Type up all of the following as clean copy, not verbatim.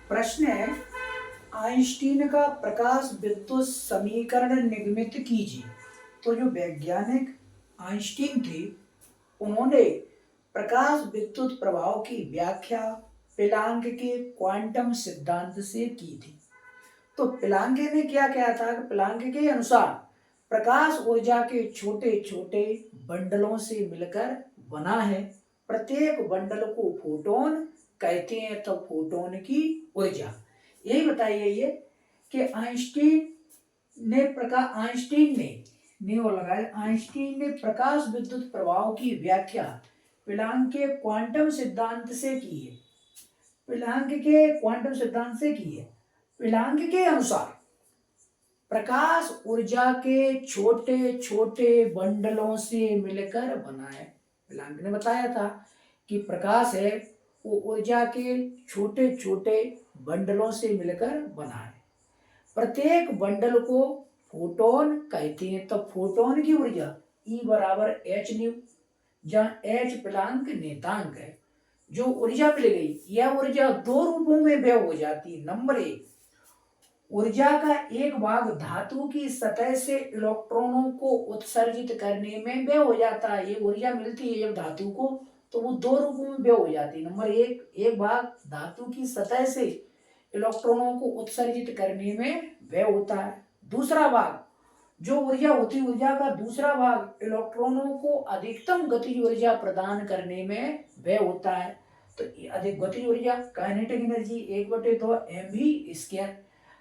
प्रश्न है, आइंस्टीन का प्रकाश विद्युत समीकरण निगमित कीजिए। तो जो वैज्ञानिक आइंस्टीन थे, उन्होंने प्रकाश विद्युत प्रभाव की व्याख्या प्लांक के क्वांटम सिद्धांत से की थी। तो प्लांक ने क्या कहा था कि प्लांक के अनुसार प्रकाश ऊर्जा के छोटे छोटे बंडलों से मिलकर बना है। प्रत्येक बंडल को फोटोन कहते हैं। तो फोटोन की ऊर्जा यही बताई गई है कि आइंस्टीन ने प्रकाश विद्युत प्रभाव की व्याख्या प्लांक के क्वांटम सिद्धांत से की है। प्लांक के अनुसार प्रकाश ऊर्जा के छोटे छोटे बंडलों से मिलकर बना है। प्लांक ने बताया था कि प्रकाश है वो ऊर्जा के छोटे छोटे बंडलों से मिलकर बना है। प्रत्येक बंडल को फोटोन कहते हैं। तो फोटोन की ऊर्जा E बराबर एच न्यू, जहाँ एच प्लांक नेतांक है। जो ऊर्जा मिल गई, यह ऊर्जा दो रूपों में व्यय हो जाती है। नंबर एक, ऊर्जा का एक भाग धातु की सतह से इलेक्ट्रॉनों को उत्सर्जित करने में व्यय हो जाता है। ये ऊर्जा मिलती है जब धातु को, तो वो दो रूपों में व्यय हो जाती है। नंबर एक भाग धातु की सतह से इलेक्ट्रॉनों को उत्सर्जित करने में व्यय होता है। दूसरा भाग जो ऊर्जा होती है, ऊर्जा का दूसरा भाग इलेक्ट्रॉनों को अधिकतम गतिज ऊर्जा प्रदान करने में व्यय होता है। तो अधिक गतिज ऊर्जा काइनेटिक एनर्जी 1/2 mv²।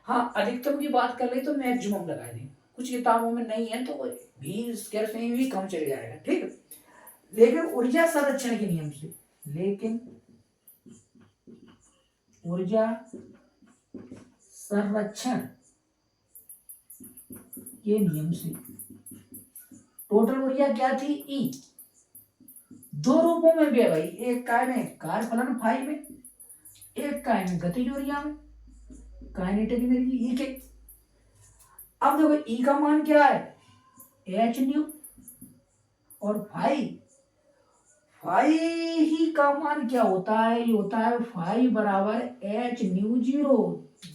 हाँ, अधिकतम की बात कर ले तो मैक्सिमम लगा दें। कुछ किताबों में नहीं है तो v² से भी कम चले जाएगा, ठीक है। लेकिन ऊर्जा संरक्षण के नियम से ऊर्जा संरक्षण के नियम से टोटल ऊर्जा क्या थी? ई। दो रूपों में भी है भाई, एक काय में कार्य फलन फाई में, एक काय में गतिज ऊर्जा में, काइनेटिक एनर्जी ई के। अब देखो ई का मान क्या है? एच न्यू, और फाई ही का मान क्या होता है? ये होता है फाई बराबर एच न्यू जीरो,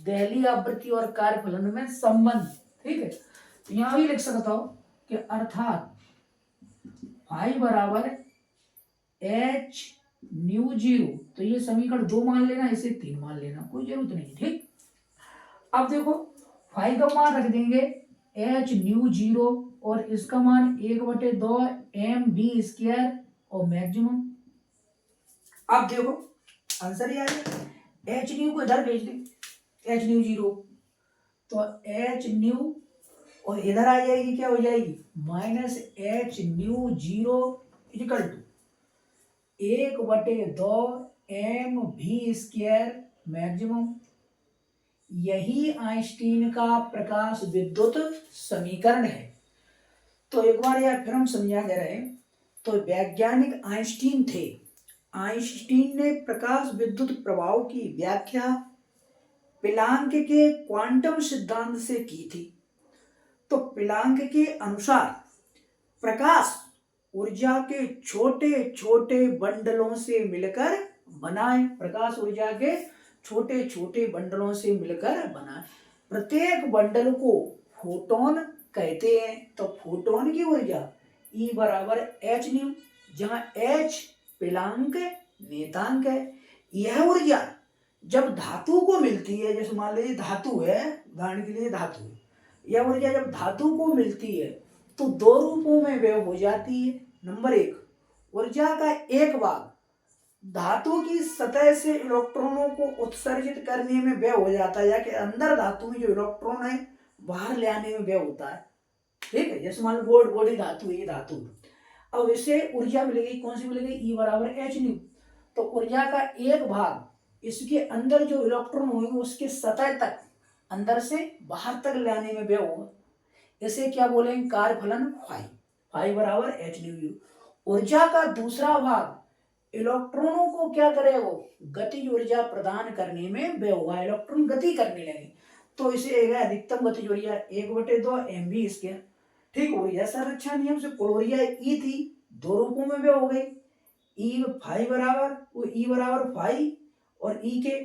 दहली आवृत्ति और कार्य फलन में संबंध, ठीक है। तो यहां भी लिख सकता हूं कि अर्थात फाई बराबर एच न्यू जीरो। तो ये समीकरण 2 मान लेना, इसे 3 मान लेना, कोई जरूरत नहीं, ठीक। अब देखो फाई का मान रख देंगे एच न्यू जीरो, और इसका मान 1/2 mv² और मैक्सिमम। अब देखो आंसर ही आ गया। एच न्यू को इधर भेज दे, एच न्यू जीरो, तो एच न्यू और इधर आ जाएगी, क्या हो जाएगी? Minus H nu zero equal to 1/2 mv² maximum. यही आइंस्टीन का प्रकाश विद्युत समीकरण है। तो एक बार यार फिर हम समझा दे रहे हैं। तो वैज्ञानिक आइंस्टीन थे। आइंस्टीन ने प्रकाश विद्युत प्रभाव की व्याख्या प्लांक के क्वांटम सिद्धांत से की थी। तो प्लांक के अनुसार प्रकाश ऊर्जा के छोटे छोटे बंडलों से मिलकर बना है। प्रकाश ऊर्जा के छोटे छोटे बंडलों से मिलकर बना है। प्रत्येक बंडल को फोटोन कहते हैं। तो फोटोन की ऊर्जा E बराबर एच न्यू, जहां एच प्लांक नेतांक है। यह ऊर्जा जब धातु को मिलती है, जैसे मान लीजिए धातु है, उदाहरण के लिए धातु, यह ऊर्जा जब धातु को मिलती है तो दो रूपों में व्यय हो जाती है। नंबर एक, ऊर्जा का एक भाग धातु की सतह से इलेक्ट्रॉनों को उत्सर्जित करने में व्यय हो जाता है, या कि अंदर धातु में जो इलेक्ट्रॉन है बाहर ले आने में व्यय होता है, ठीक है। जैसे मान लो बॉडी धातु है, ये धातु। अब इसे ऊर्जा मिलेगी, कौन सी मिलेगी? ई बराबर एच न्यू। तो ऊर्जा का एक भाग इसके अंदर जो इलेक्ट्रॉन होंगे उसके सतह तक, अंदर से बाहर तक लाने में व्यय होगा। इसे क्या बोलेंगे? कार्य फलन फाई। फाई बराबर एच न्यू। ऊर्जा का दूसरा भाग इलेक्ट्रॉनों को क्या करे? वो गतिज ऊर्जा प्रदान करने में व्यय होगा। इलेक्ट्रॉन गति करने लगे तो इसे अधिकतम गतिज ऊर्जा 1/2 mv², ठीक। ऊर्जा संरक्षण नियम से कुल ऊर्जा ई थी, दो रूपों में व्यय हो गई। ई फाई बराबर फाई और ई के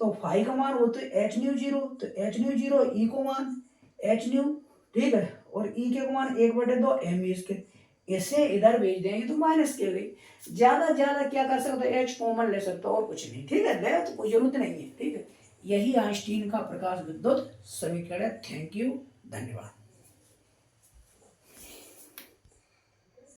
तो फाई का मान वो तो एच न्यू जीरो, तो एच न्यू जीरो ई को मान एच न्यू, ठीक है, और ई के मान 1/2 एम इसके, इसे इधर भेज देंगे तो माइनस के गई। ज्यादा क्या कर सकते हो, एच कॉमन ले सकते हो और कुछ नहीं, ठीक है, ले तो कोई जरूरत नहीं है, ठीक है। यही आइंस्टीन का प्रकाश विद्युत समीकरण है। थैंक यू, धन्यवाद।